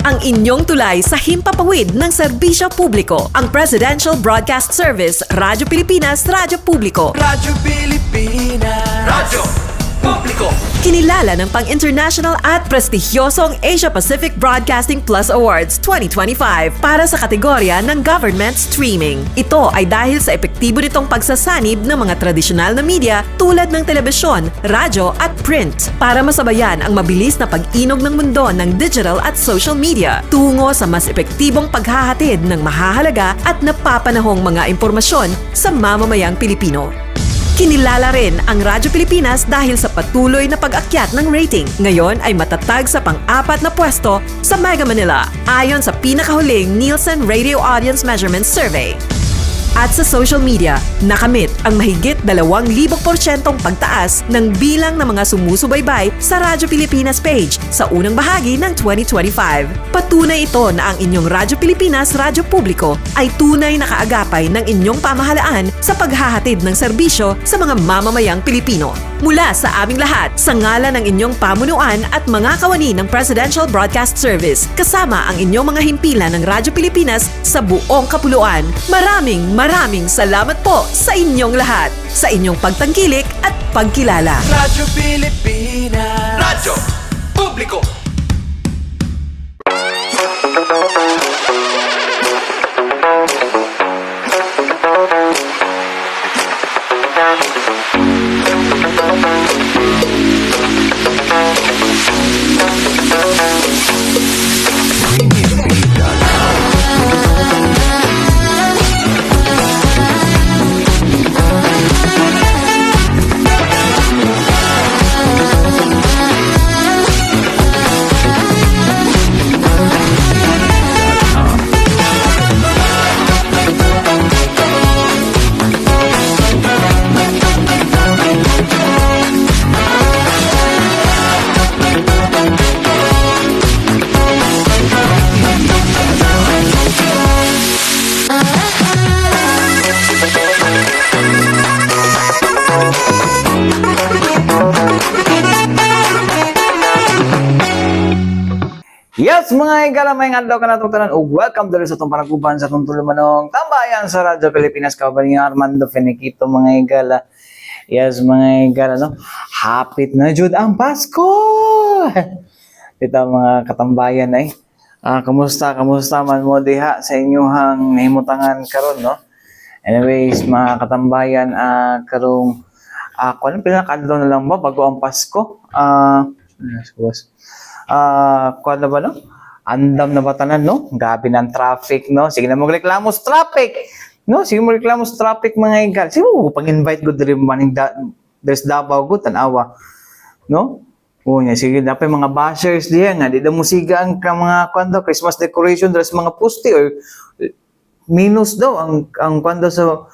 ang inyong tulay sa himpapawid ng serbisyo publiko. Ang Presidential Broadcast Service, Radyo Pilipinas, Radyo Publiko. Radyo Pilipinas. Radyo Publiko. Kinilala ng pang-international at prestigyosong Asia Pacific Broadcasting Plus Awards 2025 para sa kategorya ng Government Streaming. Ito ay dahil sa epektibo nitong pagsasanib ng mga tradisyonal na media tulad ng telebisyon, radyo at print para masabayan ang mabilis na pag-inog ng mundo ng digital at social media tungo sa mas epektibong paghahatid ng mahahalaga at napapanahong mga impormasyon sa mamamayang Pilipino. Kinilala rin ang Radyo Pilipinas dahil sa patuloy na pag-akyat ng rating. Ngayon ay matatag sa pang-4 na pwesto sa Mega Manila ayon sa pinakahuling Nielsen Radio Audience Measurement Survey. At sa social media, nakamit ang mahigit 2,000% pagtaas ng bilang ng mga sumusubaybay sa Radyo Pilipinas page sa unang bahagi ng 2025. Patunay ito na ang inyong Radyo Pilipinas, Radyo Publiko ay tunay na kaagapay ng inyong pamahalaan sa paghahatid ng serbisyo sa mga mamamayang Pilipino. Mula sa aming lahat, sa ngalan ng inyong pamunuan at mga kawani ng Presidential Broadcast Service, kasama ang inyong mga himpilan ng Radyo Pilipinas sa buong kapuluan, maraming salamat po sa inyong lahat, sa inyong pagtangkilik at pagkilala. Radyo Pilipinas. Radyo Publiko. Yes, mga higala, may adlaw ka na itong tanan. Welcome dali sa itong panaguban sa itong tulumanong tambayan sa Radyo Pilipinas. Kabaling Armando Feniquito, mga higala. Yes, mga higala, no? Hapit na jud ang Pasko! Ito mga katambayan ay. Kamusta man mo diha sa inyong himutangan karon, no? Anyways, mga katambayan, karong kung anong pinakadlaw na lang ba bago ang Pasko? Kuwan na ba, no? Andam na ba tanan, no? Gabi ng traffic, no? Sige na magreklamo sa traffic, no? Sige mo reklamo sa traffic, mga higal. Sige mo, pag-invite ko dali maning there's Davao ko, tanawa, no? O niya, sige, dapat mga bashers diya nga, di na musiga ang mga kwando, Christmas decoration, there's mga poste or minus daw ang kwando sa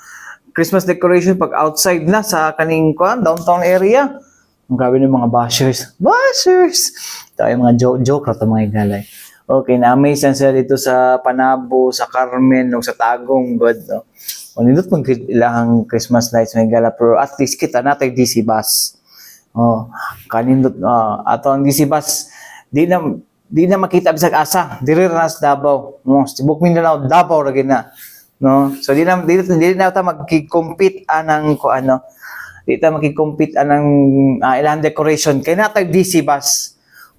Christmas decoration pag outside na sa kaning downtown area. Ang grabe ng mga bashers. Tayo mga joke na ito mga igalay. Okay, na-amaze yan sila dito sa Panabo, sa Carmen, o sa Tagum, God, no? O, nindot mong ilahang Christmas lights mga igala, pero at least kita natin DC bus. O, kanindot, ato ang DC bus, di na makita bisag asa, diri na sa Davao. No? Sibuk Mindanao, Davao lagi na. No? So, di na ito magki-compete anang di ta makikompete anang ilang decoration kay natay DC bus,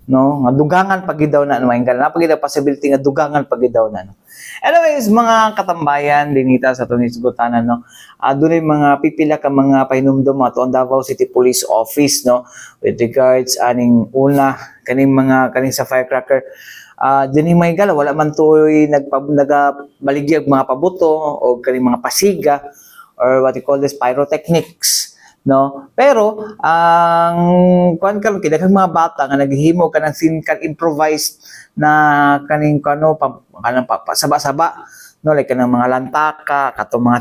no, nga dugangan pag daw na may na pag daw possibility nga dugangan pag daw na, no. Anyways, mga katambayan dinita sa tunis gutanan, no, dunay mga pipila ka mga pahinumdum ato ang Davao City Police Office, no, with regards aning una kaning sa firecracker. Dinhi may gala wala man toy nagabaligyag mga pabuto o kaning mga pasiga or what you call this pyrotechnics, no, pero ang kuan karon kidaghang mga bata nga naghihimo kanang improvised na kaning saba-saba, no, like kanang mga lantaka kato mga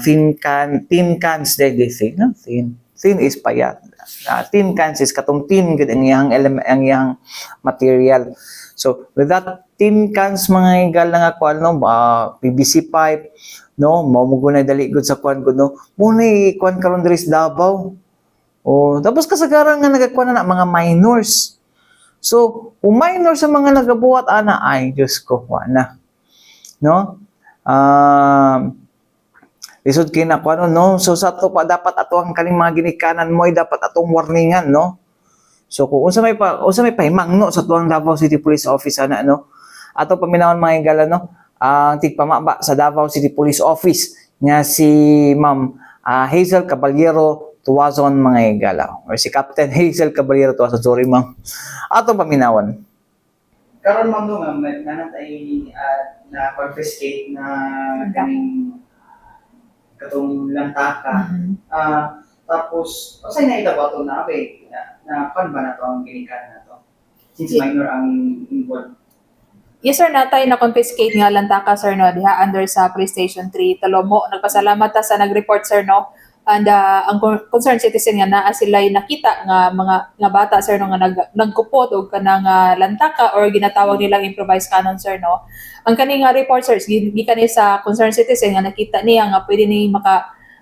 tin cans they say, no, tin is payat, tin cans is katong tin gud ang iyang material. So with that tin cans mga igal nga kuan, no, PVC pipe, no, mao mo gunay dali gud sa kuan gud, no, muna kuan karon diri sa Davao. Oh, tapos kasagaran nga nagakuha na mga minors. So, kung minor sa mga nagabuhat ana ay Diyos ko na. No? Lisod kina ko ano no. So sa to pa dapat ato ang kaning mga ginikanan mo ay dapat atong warningan no. So kung unsa may pahimang no sa tuang Davao City Police Office ana no. Ato paminawon mga higala no. Ang tigpamaba sa Davao City Police Office nga si Ma'am Hazel Caballero Tuwazon mga higala or si Captain Hazel Caballero Tuwazon, sorry ma'am. Ato paminawon. Karon ma'am no ma'am, nanatay na-confiscate na kaming katong lantaka. Tapos, usay na itabato na abe na pan ba na to ang ginikan na to? Since minor ang involved. Yes sir, natay na confiscate nga lantaka sir no diha under sa Police Station 3 Talomo. Nagpasalamat ta sa nag-report sir no. And ang concerned citizen nga naa sila nakita nga mga bata sir no nga nagkupot og kanang lantaka or ginatawag nilang improvised cannon sir no. Ang kaning report sir gikan ni sa concerned citizen nga nakita niya nga pwede ni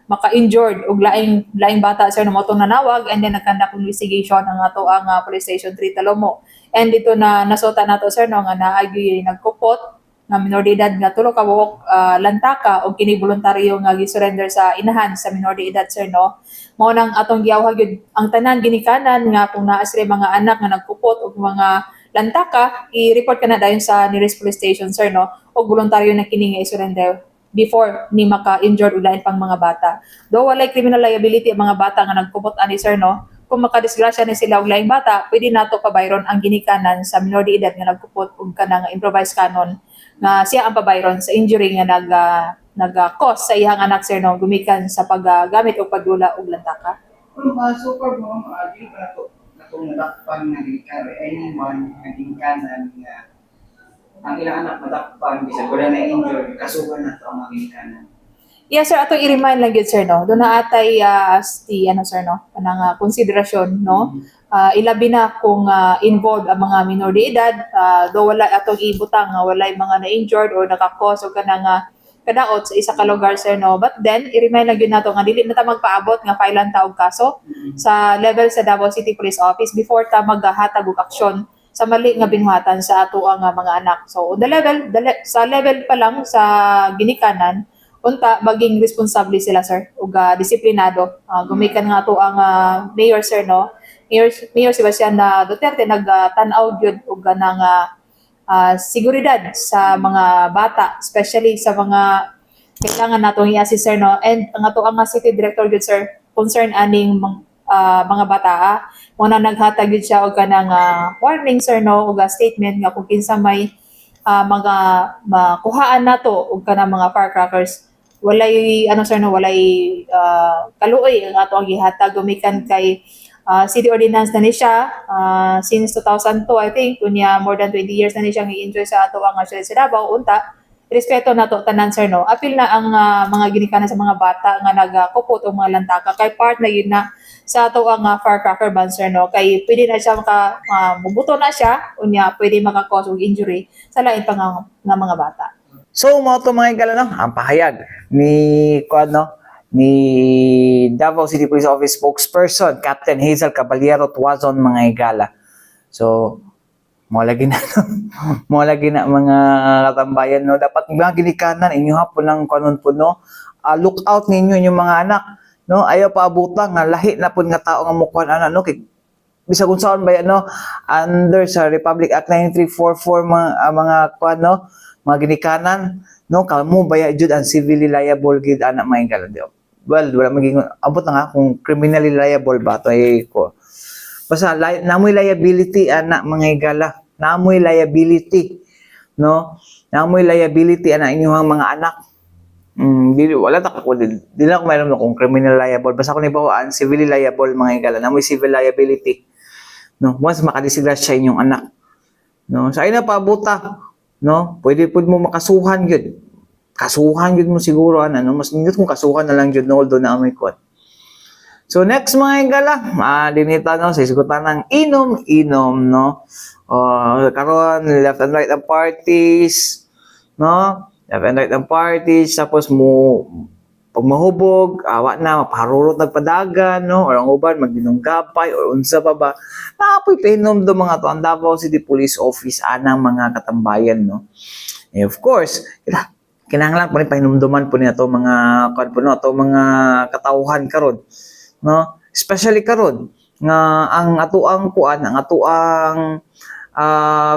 maka-injured og laing bata sir no motong nanawag and then nagkandak investigation ang ato ang Police Station 3 Talomo. And dito na nasota nato sir no nga naagi nagkupot nga minor de edad nga tulo ka buok lantaka o kini voluntaryo nga gi-surrender sa inahan sa minor de edad sir no. Mao nang atong giawhag gyud ang tanan ginikanan nga kung naa sila mga anak nga nagkupot og mga lantaka i-report kana dayon sa nearest police station sir no og voluntaryo na kini nga i-surrender before ni maka-injured ug lain pang mga bata. Do walay criminal liability ang mga bata nga nagkupot ani sir no. Kung makadisgrasya ni sila og laing bata, pwede nato pabayron ang ginikanan sa minor de edad nga nagkupot og kanang improvised cannon nga siya ang pabayron sa injury nga nag-cause sa iyang anak sir no gumikan sa paggamit o pagdula og lantaka. Kung so far mo dili pa na to natong nadakpan nga ginikan anyone nga ginikanan nga ang ilang anak madakpan bisag wala na injured kasuhan na to ang mga ginikanan. Yes sir, ato i-remind lang yun sir no. Doon na atay sir no, kanang konsiderasyon no. Ilabi na kung involved ang mga minor de edad, do wala atong ibutang nga walay mga na-injured or nakakos o kanang kadaot sa isa ka lugar sir no. But then i-remind lang yun nato nga dili na ta magpaabot nga filean ta og kaso sa level sa Davao City Police Office before ta maghatag og aksyon sa mali nga binuhatan sa ato ang mga anak. So sa level pa lang sa ginikanan unta maging responsable sila sir ug disiplinado. Gumikan nga ato ang mayor sir no. Mayor Sebastian Duterte nagtan-aw gyud og ganang seguridad sa mga bata, especially sa mga kailangan natong i-assist sir no. And ang ato ang city director gyud sir concern aning mga bata mo na naghatag gyud siya og kanang warning sir no ug statement nga kung kinsa may mga makuhaan nato og kanang mga firecrackers walay sir no walay kaluoy ang ato ang gihatag gumikan kay city ordinance na ni siya since 2002 I think unya more than 20 years na ni siya gi-enjoy sa ato ang syudad sa Davao unta respeto nato tanan sir no apil na ang mga ginikanan sa mga bata nga nagakupot og mga lantaka kay part na yun na sa ato ang firecracker ban sir no kay pwede na siya mubuto na siya unya pwede maka-cause og injury sa lain pa nga mga bata. So mo to mga higala no, ang pahayag ni Davao City Police Office spokesperson Captain Hazel Caballero Tuwazon mga higala. So mo lagi na mga katambayan no dapat mga ginikanan inyo hapon ng kanon po no look out ninyo yung mga anak no ayaw paabutang nga lahi na pud nga tao nga mukuan ana no kay bisag unsaon ba yan no under sa Republic Act 9344 mga kuan no mga ginikanan no kamo baya jud ang civilly liable gid ana mga higala di well wala maging abot na nga kung criminally liable ba to ay ko basta namoy liability ana mga higala namoy liability no namoy liability ana inyong mga anak dili wala ta ko dili na ko mayroon kung criminal liable basta ko ni bawaan civilly liable mga higala namoy civil liability no once makadisgrasya inyong anak no sa ina paabuta no pwede pud mo makasuhan gyud kasuhan gyud mo siguro ano mas nindot kung kasuhan na lang gyud no although na amoy kot. So next mga higala dinita no sa isgutan ng inom no karon left and right ang parties no left and right ang parties tapos mo pag mahubog, awa na, mapaharurot nagpadagan, no? Or ang uban, magdinunggapay, or unsa pa ba. Naapoy pahinom do mga to, ang Davao City Police Office, anang mga katambayan, no? And of course, kinahanglan po rin pahinumduman po niya to mga, mga katauhan karon, no? Especially karon nga ang atuang kuan, ang atuang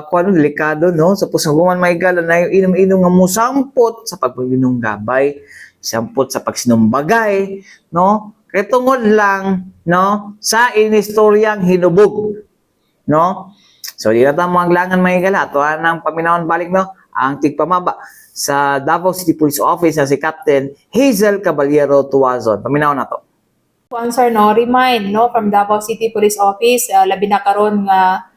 kuan delikado, no? Sa pusaguman may gala na yung inom-inom nga musampot sa pagpaginunggabay, sampot sa pagsinumbagay, no? Kaya tungod lang, no? Sa inistoryang hinubog, no? So, di na tayo mga langan may gala. Ito ang paminahon balik, no? Ang tigpamaba sa Davao City Police Office na si Captain Hazel Caballero Tuazon. Paminahon na to. Sponsor, no, remind, no, from Davao City Police Office, labi na karon nga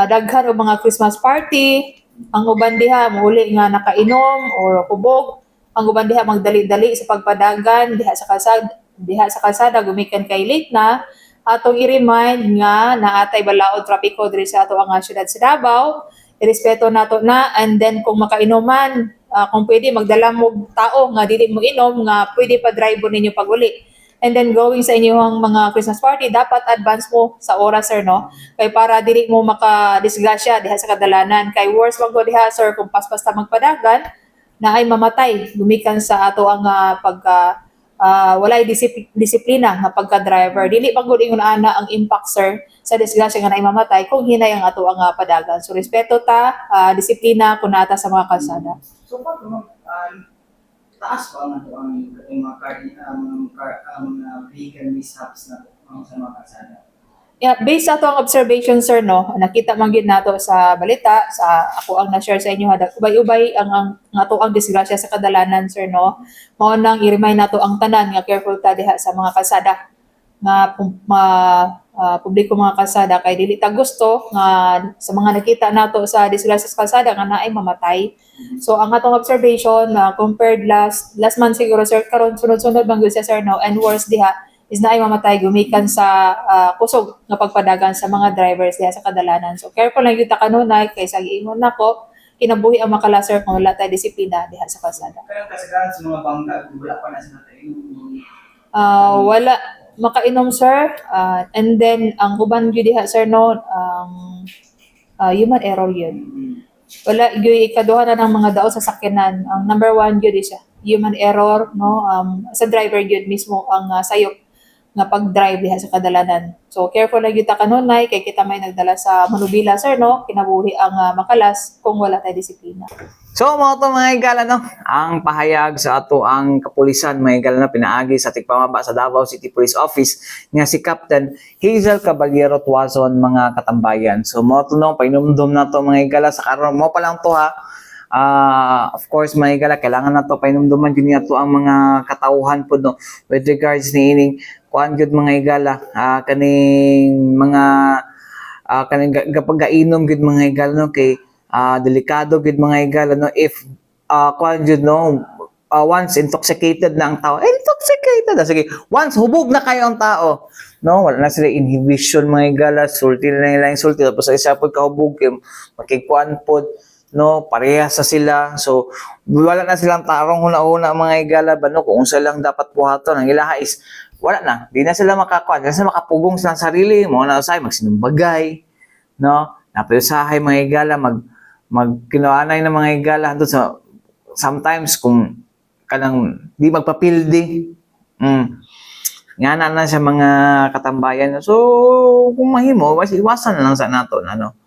daghan o mga Christmas party, ang uban diha muli nga nakainom or kubog, ang uban diha magdali-dali sa pagpadagan diha sa kalsada gumikan kay late na, atong i-remind nga naatay balaod trapiko diri sa ato ang syudad sa Davao, irespeto nato na, and then kung makainuman, kung pwede magdala mo tao nga dili mo inom nga pwede pa drive ninyo pag uli. And then going sa inyong mga Christmas party, dapat advance mo sa oras, sir, no? Kay para dili mo makadisgrasya diha sa kadalanan. Kay worse wag ko diha, sir, kung pas-basta magpadagan na ay mamatay gumikan sa ato ang walay disiplina nga pagka-driver. Dili pag gud ingon ana ang impact, sir, sa disgrasya nga naay mamatay kung hinay ang ato ang padagan. So respeto ta, disiplina kunata sa mga kalsada. So, pag taas pa ang ito ang mga vehicle mishaps na sa mga kalsada. Yeah, based sa atong observation, sir, no, nakita man gyud nato sa balita, sa ako ang na-share sa inyo, ubay-ubay ang ato ang disgrasya sa kadalanan, sir, no. Mao nang i-remind nato ang tanan nga careful ta diha sa mga kalsada nga publiko mga kalsada, kay dili ta gusto nga sa mga nakita nato sa disgrasya sa kalsada nga naay mamatay. So ang atong observation compared last month siguro, sir, karon sunod-sunod man gyud siya, sir, no, and worse diha is naay mamatay gumikan sa kusog nga pagpadagan sa mga drivers diha sa kadalanan. So careful lang gyud ta kanunay, kay sa giingon nako kinabuhi ang makala, sir, kung wala tay disiplina diha sa kalsada. Kaya kasagaran sa mga bangka, wala pa na sila tayo. Wala makainom, sir, and then ang uban gyud diha, sir, no, human error yun. Wala gyud ikaduha na ng mga daot sa sakyanan. Ang number one gyud is human error, no, sa driver gyud mismo ang sayop nga pag-drive diha sa kadalanan. So careful lang gyud ta kanunay, kay kita may nagdala sa manubila, sir, no, kinabuhi ang makalas kung wala tay disiplina. So, mga ito mga higala, no? Ang pahayag sa ato ang kapulisan, mga higala, na pinaagi sa tigpamaba sa Davao City Police Office nga si Captain Hazel Caballero Tuazon, mga katambayan. So, mga ito, no, painumdum na ito, mga higala, sa karon mo pa lang ito, ha? Of course, mga higala, kailangan na ito, painumduman yun na ito ang mga katauhan po, no? With regards ni ining, kuhan yun, mga higala, kaning mga, kaning kapag gainom yun, mga higala, no? Kay, delikado gid mga higala, no, if kuan jud, no, once intoxicated na ang tao, intoxicated na, sige, once hubog na kayo ang tao, no, wala na sila inhibition, mga higala, sulti na nila yung sulti, tapos sa isa po kahubog makikuan po, no, parehas sa sila, so wala na silang tarong huna-huna, mga higala ba, no, kung sila lang dapat buhaton ang ilaha is wala na, di na sila makakuan, di na sila makapugong sa sarili mo, na usay magsinumbagay, no, napiusahay mga higala, magkinaanay ng mga higala doon sa sometimes kung kanang di magpapildi, nga na sa mga katambayan. So kung mahimo, iwasan na lang sa nato, ano.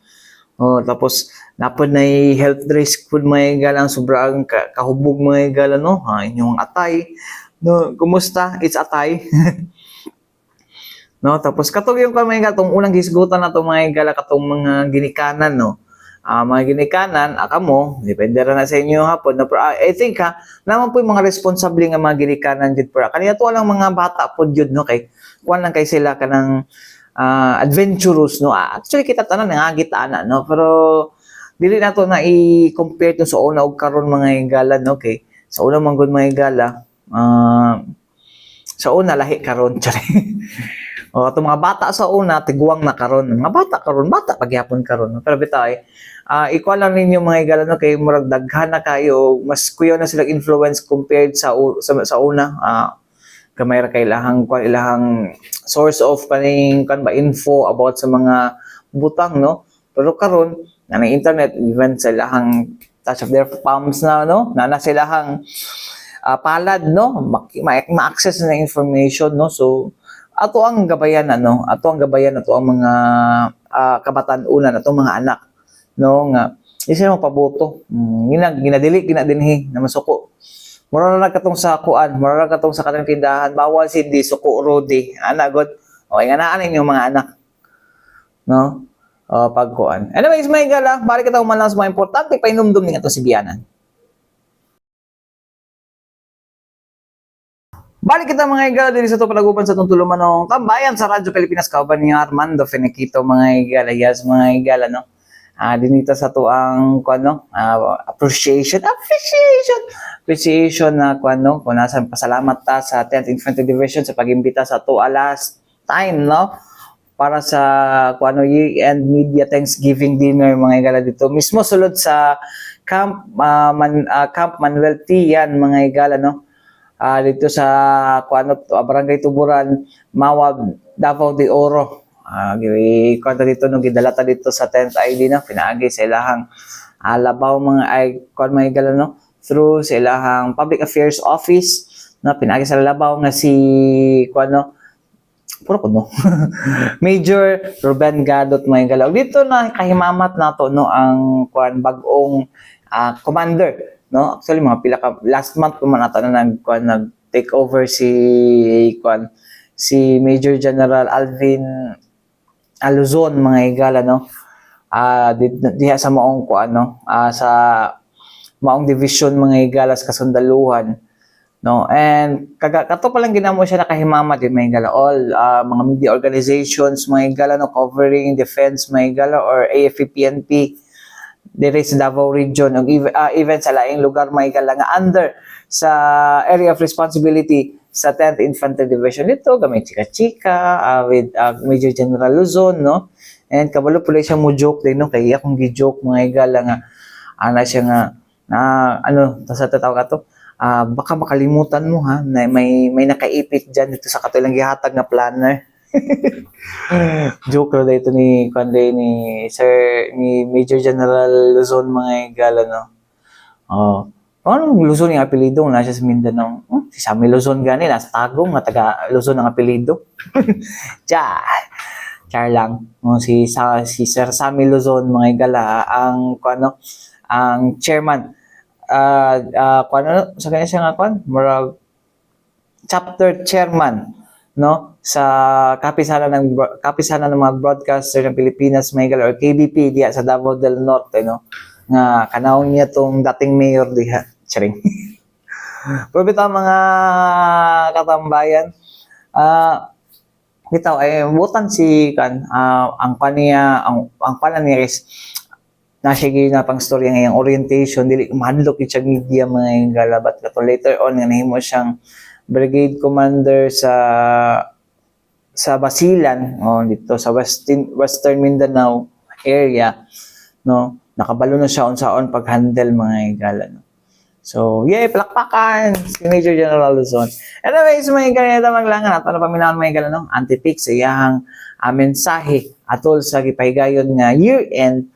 Tapos napod na health risk food mga higala, ang sobrang kahubog mga higala, no, inyong atay, no, kumusta, it's atay. No, tapos katong yung kamay katong unang gisgutan na to mga higala, katong mga ginikanan, no. Mga ginikanan, mo, depende rin na sa inyo hapon. No? Pero I think naman po yung mga responsable nga mga ginikanan dyan po. Kanina to lang mga bata po dyan, no? Kay, kuwan lang kay sila kanang adventurous, no? Actually, kita tanan, nangagitaan, no? Pero, dili na to na i-compare to sa una o karon mga higala, no? Okay? Sa una manggod mga higala, sa una lahi karon, itong mga bata sa una, tiguang na karon. Mga bata karon, bata pagyapon karon. Pero bitay, ikuha lang ninyo mga higala, no, kay murag daghan na kayo, mas kuyaw na silang influence compared sa una. gamay ra kay ilahang source of kaning kan ba info about sa mga butang, no? Pero karon na internet, even sa ilahang touch of their palms na, no? Na silahang palad, no? Ma-access na information, no? So ato ang gabayan ato ang mga kabataan una atong mga anak, no, nga di sila mapaboto. Ginadili dinhi na masuko. Mura na katong sa kuan, mura na katong sa kanang tindahan, bawal sindi suko rodi. Ana god. Okay nga naa ninyo mga anak. No? Pagkuan. Anyways, may gala, balik kita man lang sa mga importante painumdum ning atong sibiyanan. Balik kita mga igala din sa ito palagupan sa itong tulumanong tambayan sa Radyo Pilipinas. Kauban ni Armando Finiquito mga igala. Yes, mga igala, no? Dinita sa ito ang appreciation na kung nasan pasalamat ta sa 10th Infantry Division sa pag-imbita sa ito last time, no? Para sa year-end media Thanksgiving dinner mga igala dito. Mismo sulod sa Camp Manuel T. Yan mga igala, no? Dito sa Barangay Tuburan, Mawag, Davao de Oro. Kwento dito nung gidalata dito sa 10th ID na pinaagi sa ilahang labaw mga igala, no, through sa ilahang Public Affairs Office na pinaagi sa labaw nga si Major Ruben Gadot mga igala. Dito na kahimamat nato, no, ang bagong commander, no. Actually mga last month ko man ata na nag-take over si Major General Alvin Luzon mga igala, no. Diha sa maong sa maong division mga igala sa kasundaluhan, no. And kato pa lang ginamo siya nakahimamat din mga igala, all mga media organizations mga igala, no, covering defense mga igala or AFP-PNP dire sa Davao region, even sa laing lugar mga igala nga under sa area of responsibility sa 10th Infantry Division. Dito gamay chika-chika with Major General Luzon, no. And kabalo pala siya mo joke din, no, kaya akong gi-joke mga igala nga siya nga sa tataw ka to, baka makalimutan mo ha na may nakaipit diyan dito sa katulang gihatag nga planner. Joke ra dito ni Major General Luzon mga igala, no. Ano Luzon yung apelido na siya sa Mindanao? Si Sammy Luzon gani nasa Tagum nga taga Luzon ang apelido. Char lang. Si Sir Sammy Luzon mga igala ang ang chairman sa kanya siya nga chapter chairman, no, sa kapisanan ng mga broadcaster ng Pilipinas mga igala or KBP diya sa Davao del Norte, no, nga kanawon niya tong dating mayor diha. Charing. Pero bitaw mga katambayan, bitaw ay butan si ang pala ni Res nasige na pang storya ngayong orientation dili mahadlok siya media mga igala, but later on nga nahimo siyang brigade commander sa Basilan, dito sa Western Mindanao area, no. Nakabalo na siya unsaon pag-handle mga igala, no. So, palakpakan si Major General Luzon. Anyways, mga igala maglangan ato na paminawan mga igala, no, anti-peak sa iyang mensahe atol sa gipahigayon nga year-end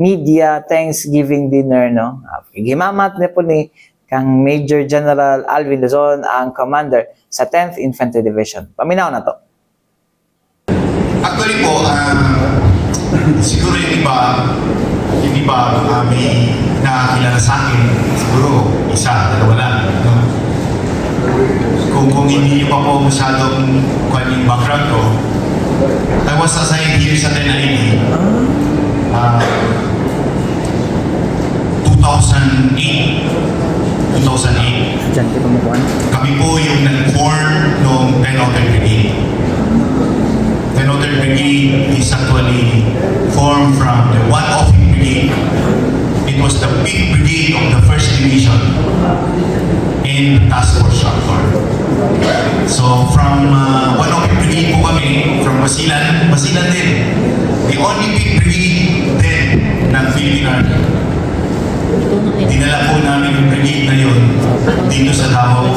media Thanksgiving dinner, no. Gimamat na po ni kang Major General Alvin Luzon, ang commander sa 10th Infantry Division. Paminaw na to. Actually po, siguro yung iba may nakakilala sa akin, siguro isa, dalawa lang. No? Kung hindi nyo pa po masyadong yung background ko, I was assigned here sa 10ID 2008. Kami po yung nag-form ng 10th Brigade. 10th Brigade is actually formed from the 1th Brigade. It was the 5th Brigade of the 1st Division in Task Force Structure. So from 1th Brigade po kami, from Basilan din. The only 5th Brigade din ng Philippine Army. Dinala po namin yung brigade na yun dito sa Davao.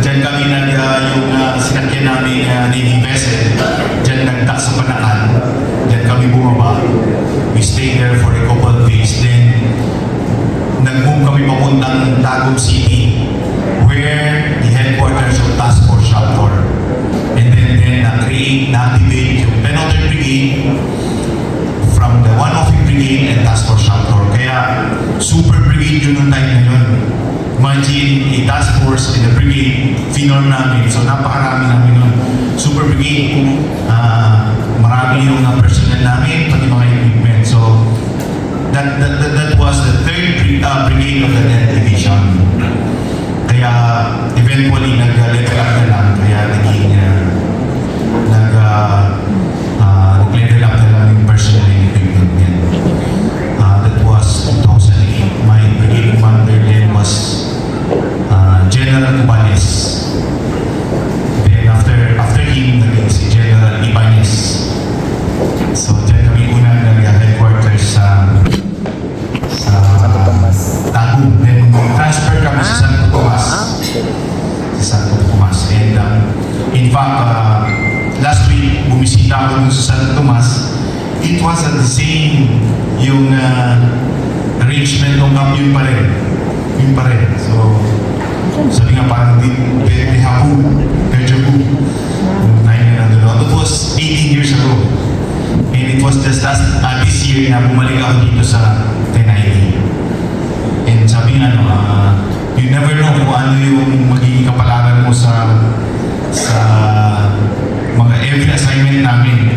Diyan kami sinakyan namin Navy vessel. Diyan nagdak sa Panakan. Diyan kami bumaba. We stayed there for a couple of days. Then, nag-move kami papuntang Tagum City, where the headquarters of Task Force Raptor. And then na-activate yung Penalty Brigade from the 105 Brigade and Task Force Raptor. Kaya, super brigade yun nung time na yun. Imagine a task force and a brigade, finorm namin. So, napakarami namin nun. Super brigade, marami yung personnel namin, pati mga equipment. So, that was the 3rd brigade of the 10th Division. Kaya, eventually, nag-level up na lang. Kaya, nag-level up na lang yung personnel and equipment yan. That was 2008. My brigade commander then was General Ibanez. Then after him, naging si General Ibanez. So, dyan kami unang nag-headquarters sa Santo Tomas. Tagum. Then, transfer kami sa Santo Tomas. Sa Santo Tomas. And in fact, last week, bumisita ako dun sa Santo Tomas. It was at the same yung arrangement ng camp, yun pa rin. Yun pa rin. So, sabi nga parang very happy, deja vu. Time na nandun ako. It was 18 years ago. And it was just this year na bumalik ako dito sa 1090. And sabi nga, you never know kung ano yung magiging kapalaran mo sa mga every assignment namin.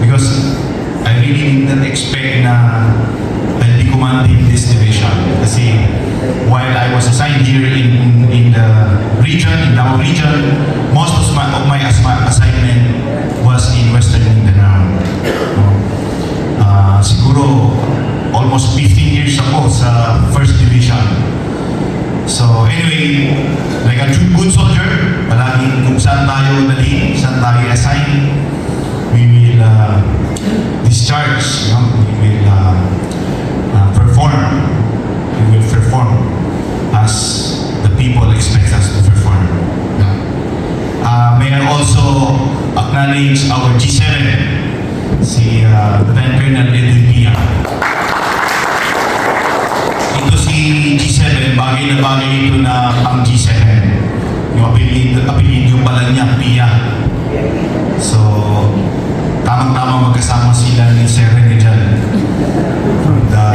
Because I really did not expect na I'll be commanding this division. Kasi while I was assigned here in the region, in Davao region, most of my assignment was in Western Mindanao. Siguro almost 15 years ako sa 1st Division. So anyway, like a true good soldier, palaging kung saan tayo dali, saan tayo assign, we will discharge, we will perform. We will perform as the people expect us to perform. May I also acknowledge our G7, si Lieutenant Colonel Edwin Pia. Ito si G7, bagay na bagay ito na ang G7. Yung apelyido pala niya, Pia. So, tamang-tamang magkasama sila ni Sir Rene dyan. From the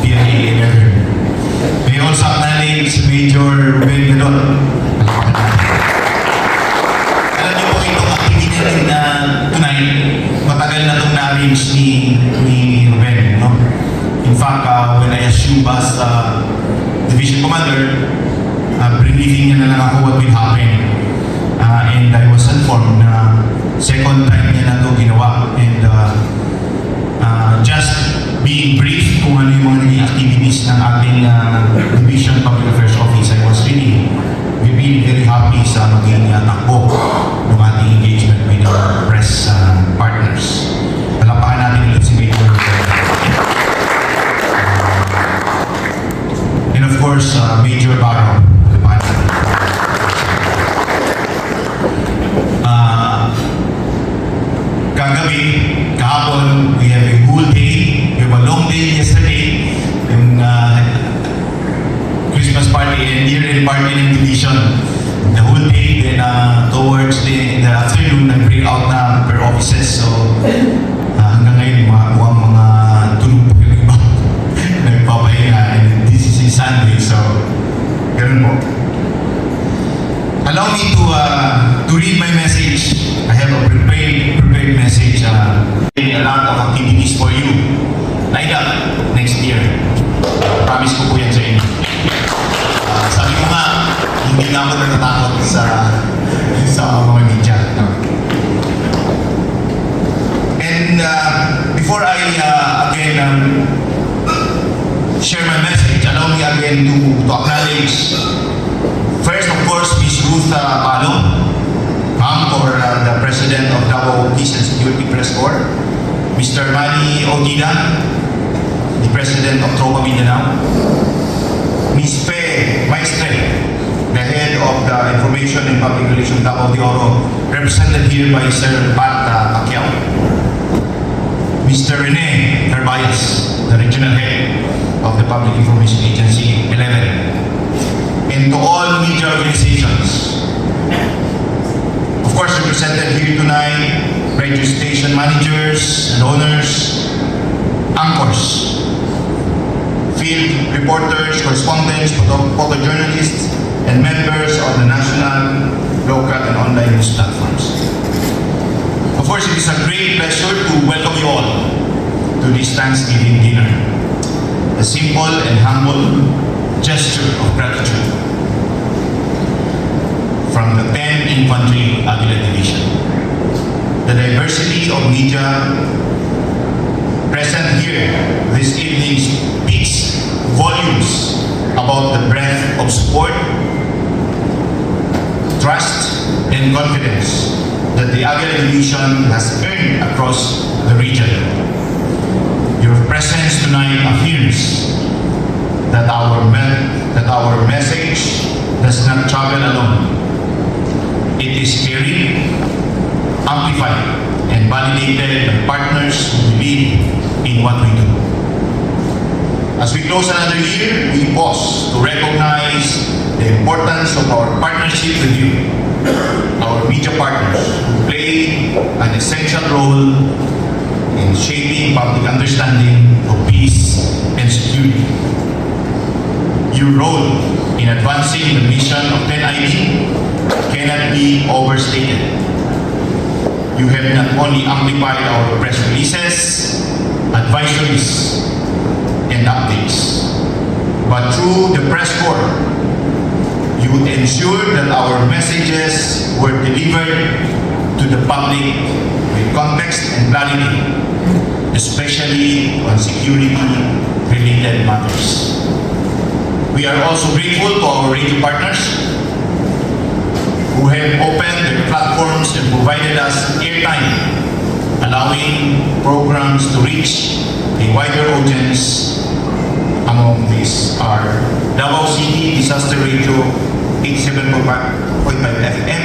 PIA 11. May also acknowledge Major Ruben Gadot. Alam niyo po itong activity na tonight, matagal na itong na-arrange ni Ruben. No? In fact, when I assumed as Division Commander, briefing niya na lang ako what will happen. And I was informed na second time niya na ito ginawa. And just being briefed kung ano yung mga naging activities ng ating Division Public Affairs Office, I was really very happy sa maging takbo ng ating engagement with our press partners. Palapakan natin ulit si Major. And of course, Major Barro. Kagabi, kahapon, we have a whole day. We have a long day yesterday. Yung Christmas party and year-end party ng division. The whole day, then towards the afternoon, nag-break out na per offices. So, hanggang ngayon, mukhang mga tulog pa yung iba. Nagpapahinga. And this is a Sunday, so, ganun po. Allow me to read my message. I have a prepared message. A lot of activities for you. Lined up next year. Promise ko po yan sa inyo. Sabi ko nga, hindi na ako natatakot sa mga media. And before I again share my message, allow me again to acknowledge first, of course, Ms. Ruth Palom, or the President of Davao Peace and Security Press Corps, Mr. Manny Otida, the President of Tropa Mindanao, Ms. Fe Maestre, the Head of the Information Davao de Oro, represented here by Sir Pat Pacquiao, Mr. Rene Carbayas, the regional head of the Public Information Agency 11, and to all media organizations. Of course, represented here tonight, radio station managers and owners, anchors, field reporters, correspondents, photojournalists, and members of the national, local, and online news platforms. Of course, it is a great pleasure to welcome you all to this Thanksgiving dinner. A simple and humble gesture of gratitude from the 10th Infantry Aguila Division. The diversity of media present here this evening speaks volumes about the breadth of support, trust, and confidence that the Aguila Division has earned across the region. Your presence tonight affirms that our message does not travel alone. It is carried, amplified, and validated by partners who believe in what we do. As we close another year, we pause to recognize the importance of our partnership with you, our media partners, who play an essential role in shaping public understanding of peace and security. Your role in advancing the mission of 10IB cannot be overstated. You have not only amplified our press releases, advisories, and updates, but through the press corps, you ensured that our messages were delivered to the public with context and clarity, especially on security-related matters. We are also grateful to our radio partners who have opened their platforms and provided us airtime, allowing programs to reach a wider audience. Among these are Davao City Disaster Radio 87.5 FM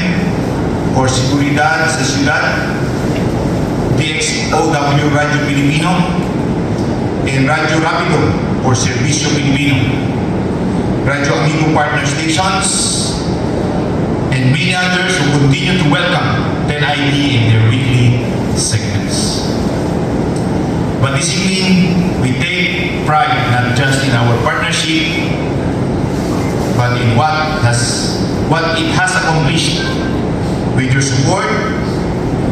for Seguridad sa Ciudad, DXOW Radio Pilipino, and Radio Rapido for Servicio Pilipino, Radio Amigo partner stations, and many others who continue to welcome 10IB in their weekly segments. But this evening, we take pride not just in our partnership, but in what it has accomplished. With your support,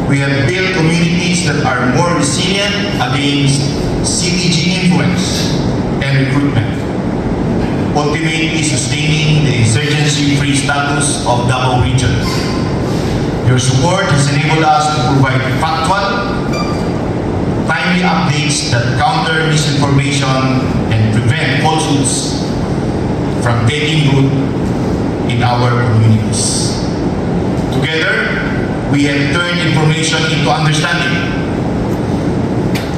we have built communities that are more resilient against CTG influence and recruitment, ultimately sustaining the insurgency-free status of Davao region. Your support has enabled us to provide factual, timely updates that counter misinformation and prevent falsehoods from taking root in our communities. Together, we have turned information into understanding,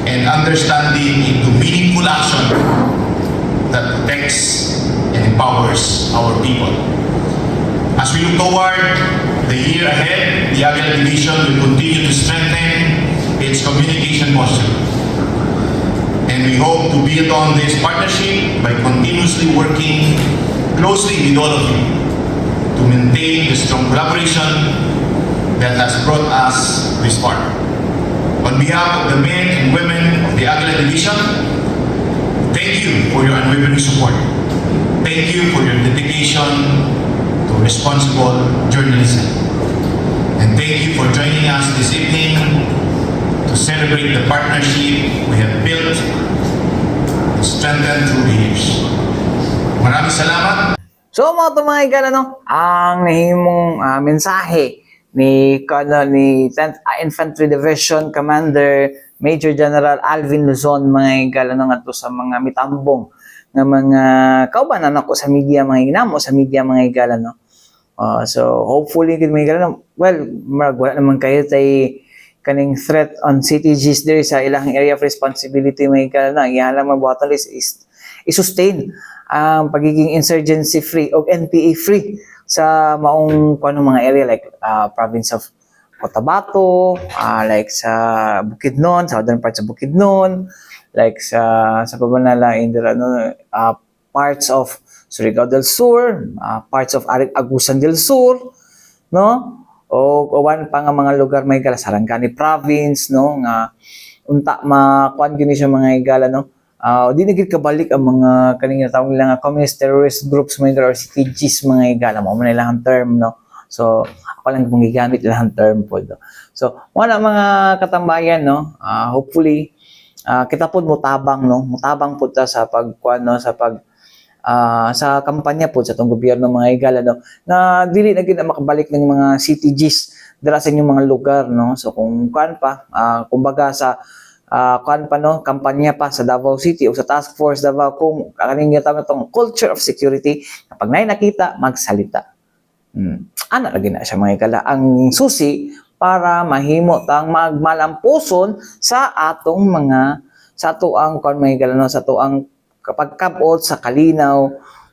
and understanding into meaningful action that protects and empowers our people. As we look toward the year ahead, the Aguila Division will continue to strengthen its communication posture. And we hope to build on this partnership by continuously working closely with all of you to maintain the strong collaboration that has brought us this far. On behalf of the men and women of the Aguila Division, thank you for your unwavering support. Thank you for your dedication to responsible journalism. And thank you for joining us this evening to celebrate the partnership we have built and strengthened through the years. Maraming salamat. So mga tumahigan, ang nahimong mensahe ni 10th Infantry Division Commander Major General Alvin Luzon, mga higalan nga to sa mga mitambong nga mga kaubanan ako sa media, mga hinamo sa media, mga higalan. So hopefully mga higalan, well, wala naman kayo tay kaning threat on CTGs there sa ilang area of responsibility, mga higalan. Ihalang mabuhatan is i-sustain ang pagiging insurgency free o NPA free sa maong kuno mga area like province of Cotabato, like sa Bukidnon, southern parts of Bukidnon, like sa Pabanala in the parts of Surigao del Sur, parts of Agusan del Sur, no? O one pa nga mga lugar may higala Sarangani province, no, nga unta makuan gyud siya mga higala, no. Di na gid kabalik ang mga kaning tawag nila nga communist terrorist groups mga higala or CTGs mga higala mo man ilang term, no. So ako lang kung gigamit ilang term po do. So wala mga katambayan, no. Hopefully kita pod mutabang, no. Mutabang pud ta sa pagkuan, no, sa kampanya po sa itong gobyerno mga higala, no, na dili na gid makabalik ng mga CTGs dira sa inyong mga lugar, no. So kung kuan pa kumbaga sa kuan pa, no, kampanya pa sa Davao City o sa Task Force Davao kung kaning tawag itong culture of security, kapag nay nakita magsalita. Ana lagi na siya mga higala ang susi para mahimo tang magmalampuson sa atong mga sa atoang kuan mga higala, no, sa atoang kapag kabot sa kalinaw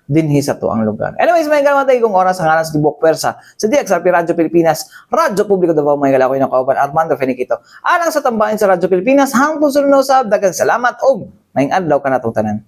dinhi sa tuang lugar. Anyways, may gamatay kong oras ang alas di Bok Persa sa DXRP Radyo Pilipinas, Radyo Publiko Davao, may gala ko yung nakauban, Armando Feniquito. Alang sa tambahin sa Radyo Pilipinas, hangtong sunod sa dagang salamat og maing adlaw ka na tanan.